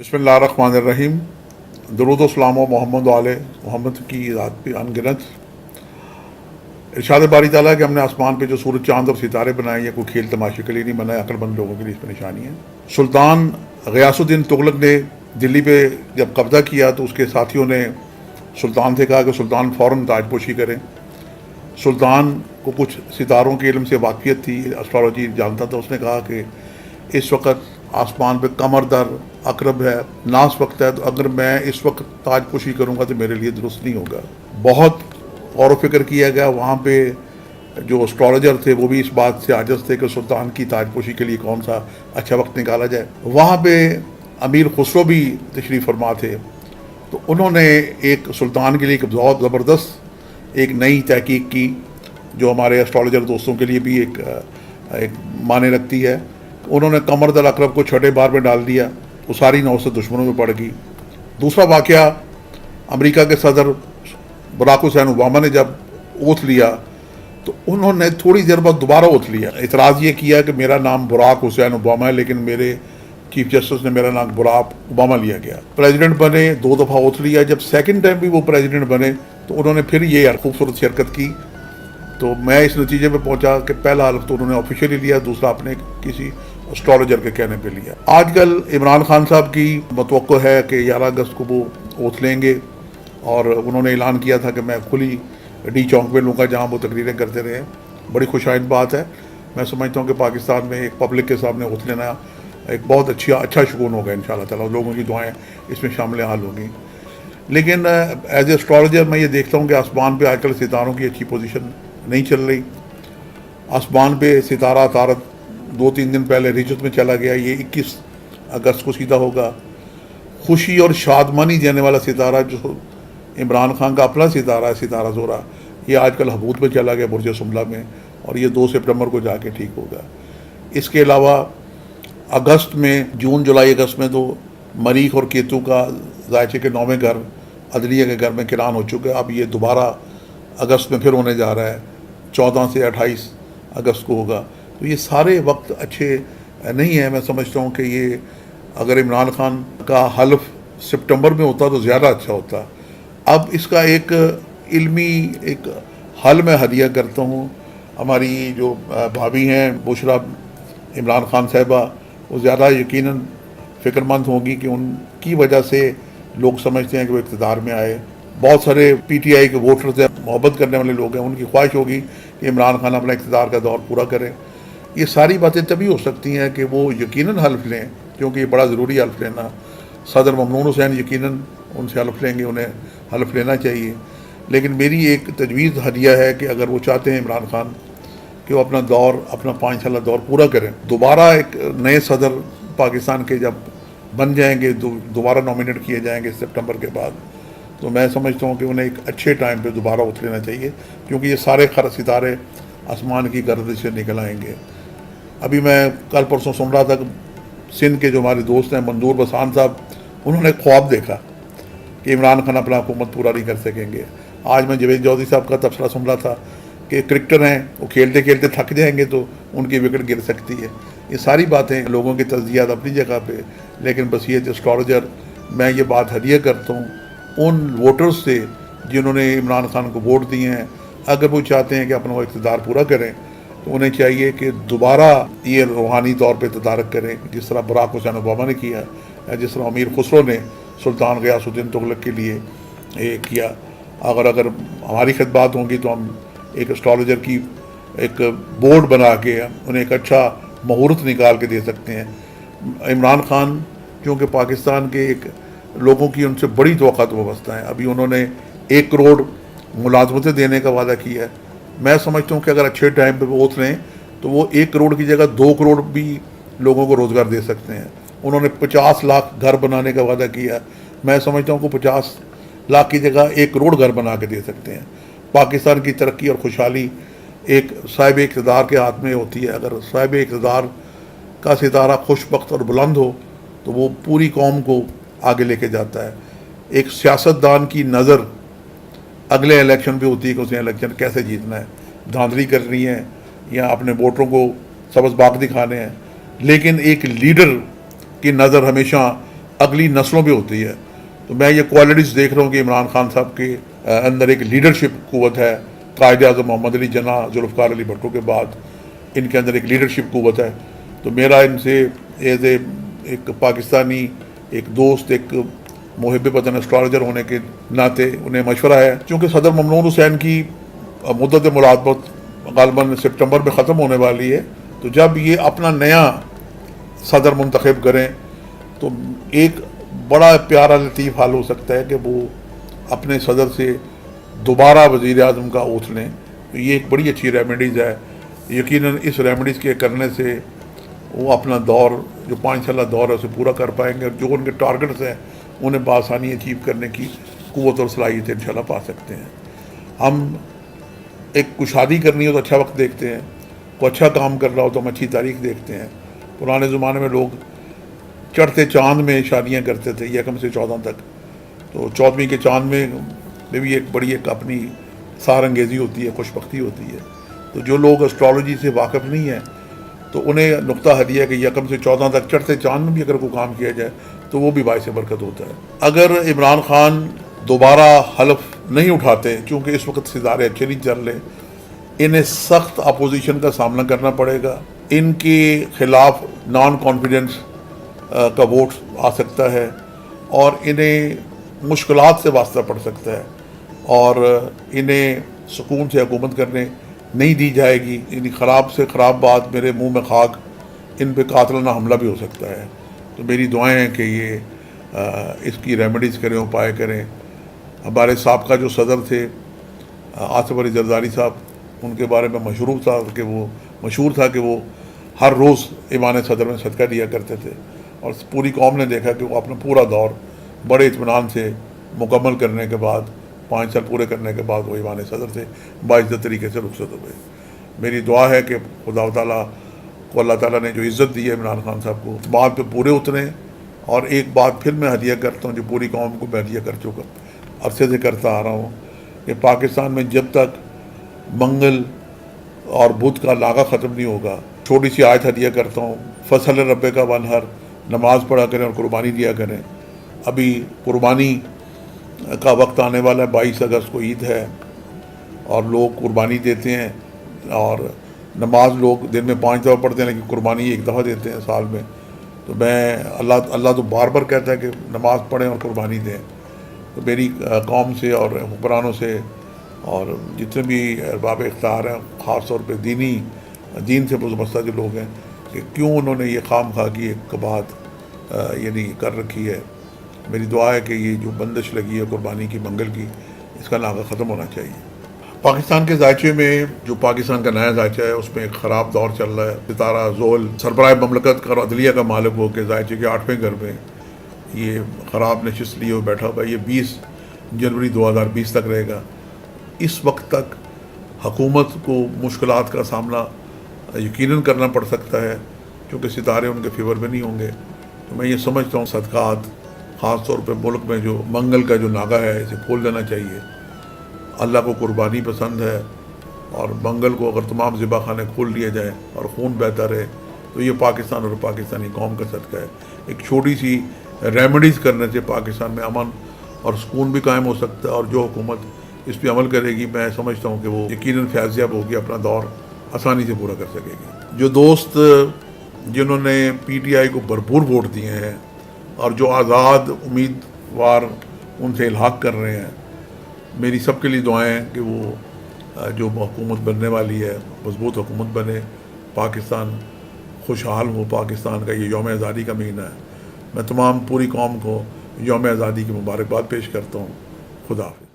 बिस्मिल्लाहिर्रहमानिर्रहीम। दरूद व सलाम मोहम्मद वाले मोहम्मद की ज़ात पे अनगिनत। इरशाद बारी ताला कि हमने आसमान पे जो सूरज चांद और सितारे बनाए ये कोई खेल तमाशे के लिए नहीं बनाए, अक्लमंद लोगों के लिए इसमें निशानी है। सुल्तान गयासुद्दीन तुगलक ने दिल्ली पे जब कब्ज़ा किया तो उसके साथियों ने सुल्तान से कहा कि सुल्तान फ़ौरन ताजपोशी करें। सुल्तान को कुछ सितारों के इल्म से वाक़ियत थी, एस्ट्रोलॉजी जानता था। उसने कहा कि इस वक्त आसमान पे कमर दर अकरब है, नास वक्त है, तो अगर मैं इस वक्त ताजपोशी करूँगा तो मेरे लिए दुरुस्त नहीं होगा। बहुत गौर व फिक्र किया गया। वहाँ पे जो एस्ट्रोलॉजर थे वो भी इस बात से आजिज़ थे कि सुल्तान की ताजपोशी के लिए कौन सा अच्छा वक्त निकाला जाए। वहाँ पे अमीर खुसरो भी तशरीफ़ फरमा थे, तो उन्होंने एक सुल्तान के लिए एक बहुत ज़बरदस्त एक नई तहकीक की जो हमारे एस्ट्रोलॉजर दोस्तों के लिए भी एक माने रखती है। उन्होंने कमर दल अकरब को छठे बार में डाल दिया, वो सारी नौसत दुश्मनों में पड़ गई। दूसरा वाक़या, अमेरिका के सदर बराक हुसैन ओबामा ने जब ओथ लिया तो उन्होंने थोड़ी देर बाद दोबारा ओथ लिया। इतराज़ ये किया कि मेरा नाम बराक हुसैन ओबामा है, लेकिन मेरे चीफ जस्टिस ने मेरा नाम बराक ओबामा लिया गया। प्रेसिडेंट बने, 2 दफ़ा ओथ लिया। जब सेकंड टाइम भी वो प्रेसिडेंट बने तो उन्होंने फिर ये खूबसूरत सी हरकत की। तो मैं इस नतीजे पे पहुंचा कि पहला हल्फ तो उन्होंने ऑफिशियली लिया, दूसरा अपने किसी एस्ट्रोलॉजर के कहने पे लिया। आजकल इमरान खान साहब की मतवक्को है कि 11 अगस्त को वो ओथ लेंगे, और उन्होंने ऐलान किया था कि मैं खुली डी चौक पे लूँगा जहाँ वो तकरीरें करते रहे। बड़ी खुशाइंद बात है। मैं समझता हूँ कि पाकिस्तान में एक पब्लिक के सामने ओथ लेना एक बहुत अच्छा शुकून होगा इंशाअल्लाह ताला। लोगों की दुआएँ इसमें शामिल हाल होंगी। लेकिन एज ए एस्ट्रोलॉजर मैं ये देखता हूँ कि आसमान पे आजकल सितारों की अच्छी पोजीशन नहीं चल रही। आसमान पे सितारा तारक 2-3 दिन पहले रिजत में चला गया, ये 21 अगस्त को सीधा होगा। खुशी और शादमानी देने वाला सितारा जो इमरान खान का अपना सितारा है, सितारा ज़ोरा, ये आजकल हबूत में चला गया बुर्ज सुमला में, और ये 2 सितंबर को जाके ठीक होगा। इसके अलावा अगस्त में, जून जुलाई अगस्त में तो मरीख और केतु का जायचे के 9वें घर अदलिया के घर में किरान हो चुका है। अब ये दोबारा अगस्त में फिर होने जा रहा है, 14 से 28 अगस्त को होगा। तो ये सारे वक्त अच्छे नहीं है। मैं समझता हूँ कि ये अगर इमरान खान का हल्फ सितंबर में होता तो ज़्यादा अच्छा होता। अब इसका एक इल्मी एक हल मैं हदिया करता हूँ। हमारी जो भाभी हैं बुशरा इमरान खान साहिबा, वो ज़्यादा यकीनन फ़िक्रमंद होंगी कि उनकी वजह से लोग समझते हैं कि वो इक़्तिदार में आए। बहुत सारे पीटीआई के वोटर्स हैं, मोहब्बत करने वाले लोग हैं, उनकी ख्वाहिश होगी कि इमरान खान अपना इक़्तिदार का दौर पूरा करें। ये सारी बातें तभी हो सकती हैं कि वो यकीनन हल्फ लें, क्योंकि ये बड़ा ज़रूरी हल्फ लेना। सदर ममनून हुसैन यकीनन उनसे हल्फ लेंगे, उन्हें हल्फ लेना चाहिए। लेकिन मेरी एक तजवीज़ हदिया है कि अगर वो चाहते हैं इमरान खान कि वो अपना 5 साल दौर पूरा करें, दोबारा एक नए सदर पाकिस्तान के जब बन जाएंगे, दोबारा नॉमिनेट किए जाएंगे सितंबर के बाद, तो मैं समझता हूँ कि उन्हें एक अच्छे टाइम पे दोबारा उठ लेना चाहिए, क्योंकि ये सारे सितारे आसमान की गर्दिश से निकल आएंगे। अभी मैं कल परसों सुन रहा था कि सिंध के जो हमारे दोस्त हैं मंजूर बसान साहब, उन्होंने ख्वाब देखा कि इमरान खान अपना हुकूमत पूरा नहीं कर सकेंगे। आज मैं जवेद चौधरी साहब का तबसरा सुन रहा था कि क्रिकेटर हैं, वो खेलते खेलते थक जाएंगे तो उनकी विकेट गिर सकती है। ये सारी बातें लोगों की तज्जियात अपनी जगह पे, लेकिन बस ये एस्ट्रोलॉजर, मैं ये बात हदिया करता हूँ उन वोटर्स से जिन्होंने इमरान खान को वोट दिए हैं। अगर वो चाहते हैं कि अपना वो इक़्तिदार पूरा करें तो उन्हें चाहिए कि दोबारा ये रूहानी तौर पे तदारक करें, जिस तरह बराक हुसैन ओबामा ने किया, या जिस तरह अमीर खुसरो ने सुल्तान गयासुद्दीन तुगलक के लिए किया। अगर हमारी खिदमत होंगी तो हम एक एस्ट्रोलॉजर की एक बोर्ड बना के उन्हें एक अच्छा मुहूर्त निकाल के दे सकते हैं। इमरान खान क्योंकि पाकिस्तान के एक लोगों की उनसे बड़ी तवक्कुआत वाबस्ता है। अभी उन्होंने 1 करोड़ मुलाजमतें देने का वादा किया है। मैं समझता हूँ कि अगर अच्छे टाइम पे वो ओथ लें तो वो 1 करोड़ की जगह 2 करोड़ भी लोगों को रोज़गार दे सकते हैं। उन्होंने 50 लाख घर बनाने का वादा किया। मैं समझता हूँ कि 50 लाख की जगह 1 करोड़ घर बना के दे सकते हैं। पाकिस्तान की तरक्की और खुशहाली एक साहिब इक़्तिदार के हाथ में होती है। अगर साहिब इक़्तिदार का सितारा खुशबख्त और बुलंद हो तो वो पूरी कौम को आगे लेके जाता है। एक सियासतदान की नज़र अगले इलेक्शन पे होती है कि उसे इलेक्शन कैसे जीतना है, धांधली करनी है या अपने वोटरों को सबज बाग दिखाने हैं। लेकिन एक लीडर की नज़र हमेशा اگلی نسلوں پہ ہوتی ہے. تو میں یہ کوالٹیز دیکھ رہا ہوں کہ عمران خان صاحب کے اندر ایک لیڈرشپ قوت ہے. قائد اعظم محمد علی جناح ذوالفقار علی بھٹو کے بعد ان کے اندر ایک لیڈرشپ قوت ہے. تو میرا ان سے ایز اے ایک پاکستانی، ایک دوست، ایک محب وطن اسٹرالوجر ہونے کے ناطے انہیں مشورہ ہے. چونکہ صدر ممنون حسین کی مدت ملازمت غالباً سپٹمبر میں ختم ہونے والی ہے، تو جب یہ اپنا نیا صدر منتخب کریں تو ایک بڑا پیارا لطیف حال ہو سکتا ہے کہ وہ اپنے صدر سے دوبارہ وزیر اعظم کا اوتھ لیں. تو یہ ایک بڑی اچھی ریمیڈیز ہے. یقیناً اس ریمیڈیز کے کرنے سے وہ اپنا دور جو 5 سالہ دور ہے اسے پورا کر پائیں گے، اور جو ان کے ٹارگٹس ہیں انہیں بآسانی اچیو کرنے کی قوت اور صلاحیت انشاءاللہ پا سکتے ہیں. ہم ایک کشادی کرنی ہو تو اچھا وقت دیکھتے ہیں، کوئی اچھا کام کر رہا ہو تو ہم اچھی تاریخ دیکھتے ہیں. پرانے زمانے میں لوگ چڑھتے چاند میں شادیاں کرتے تھے 1 سے 14 تک. تو 14ویں کے چاند میں بھی ایک بڑی ایک اپنی سار انگیزی ہوتی ہے، خوش بختی ہوتی ہے. تو جو لوگ اسٹرالوجی سے واقف نہیں ہیں تو انہیں نقطہ ہدیہ ہے کہ 1 سے 14 تک چڑھتے چاند میں بھی اگر کوئی کام کیا جائے تو وہ بھی باعث برکت ہوتا ہے. اگر عمران خان دوبارہ حلف نہیں اٹھاتے، چونکہ اس وقت ستارے اچھے نہیں چل رہے، انہیں سخت اپوزیشن کا سامنا کرنا پڑے گا. ان کے خلاف نان کانفیڈنس کا ووٹ آ سکتا ہے اور انہیں مشکلات سے واسطہ پڑ سکتا ہے، اور انہیں سکون سے حکومت کرنے نہیں دی جائے گی. یعنی خراب سے خراب بات میرے منہ میں خاک، ان پہ قاتلانہ حملہ بھی ہو سکتا ہے. تو میری دعائیں ہیں کہ یہ اس کی ریمیڈیز کریں، اپائے کریں. ہمارے سابقہ جو صدر تھے آصف علی زرداری صاحب، ان کے بارے میں مشہور تھا کہ وہ ہر روز ایوان صدر میں صدقہ دیا کرتے تھے، اور پوری قوم نے دیکھا کہ وہ اپنا پورا دور بڑے اطمینان سے مکمل کرنے کے بعد 5 سال پورے کرنے کے بعد وہ ایوان صدر سے باعزت طریقے سے رخصت ہوئے. میری دعا ہے کہ خدا تعالیٰ کو اللہ تعالیٰ نے جو عزت دی ہے عمران خان صاحب کو، بات پہ پورے اتریں. اور ایک بات پھر میں ہدیہ کرتا ہوں جو پوری قوم کو میں ہدیہ کر چکا، عرصے سے کرتا آ رہا ہوں، کہ پاکستان میں جب تک منگل اور بدھ کا لاغا ختم نہیں ہوگا، چھوٹی سی آیت ہدیہ کرتا ہوں، فصل ربے کا ونہر، نماز پڑھا کریں اور قربانی دیا کریں. ابھی قربانی کا وقت آنے والا ہے، 22 اگست کو عید ہے اور لوگ قربانی دیتے ہیں، اور نماز لوگ دن میں 5 دفعہ پڑھتے ہیں لیکن قربانی 1 دفعہ دیتے ہیں سال میں. تو میں اللہ تو بار بار کہتا ہے کہ نماز پڑھیں اور قربانی دیں. تو میری قوم سے اور حکمرانوں سے اور جتنے بھی ارباب اختیار ہیں، خاص طور پہ دین سے وابستہ جو لوگ ہیں، کہ کیوں انہوں نے یہ خام خواہ کی ایک قباحت یعنی کر رکھی ہے. میری دعا ہے کہ یہ جو بندش لگی ہے قربانی کی، منگل کی، اس کا ناغہ ختم ہونا چاہیے. پاکستان کے ذائچے میں جو پاکستان کا نیا ذائچہ ہے اس میں ایک خراب دور چل رہا ہے. ستارہ زول سربراہ مملکت کا اور عدلیہ کا مالک ہو کے ذائچے کے 8ویں گھر میں یہ خراب نشست لیے ہوئے بیٹھا ہوا ہے. یہ 20 جنوری 2020 تک رہے گا. اس وقت تک حکومت کو مشکلات کا سامنا یقیناً کرنا پڑ سکتا ہے، کیونکہ ستارے ان کے فیور میں نہیں ہوں گے. تو میں یہ سمجھتا ہوں صدقات خاص طور پہ ملک میں جو منگل کا جو ناغہ ہے اسے کھول دینا چاہیے. اللہ کو قربانی پسند ہے، اور منگل کو اگر تمام ذبح خانے کھول لیے جائیں اور خون بہتا رہے تو یہ پاکستان اور پاکستانی قوم کا صدقہ ہے. ایک چھوٹی سی ریمیڈیز کرنے سے پاکستان میں امن اور سکون بھی قائم ہو سکتا ہے، اور جو حکومت اس پہ عمل کرے گی میں سمجھتا ہوں کہ وہ یقیناً فیضیاب ہوگی، اپنا دور آسانی سے پورا کر سکے گی. جو دوست جنہوں نے پی ٹی آئی کو بھرپور ووٹ دیے ہیں اور جو آزاد امیدوار ان سے الحاق کر رہے ہیں، میری سب کے لیے دعائیں ہیں کہ وہ جو حکومت بننے والی ہے مضبوط حکومت بنے، پاکستان خوشحال ہو. پاکستان کا یہ یوم آزادی کا مہینہ ہے. میں تمام پوری قوم کو یوم آزادی کی مبارکباد پیش کرتا ہوں. خدا حافظ.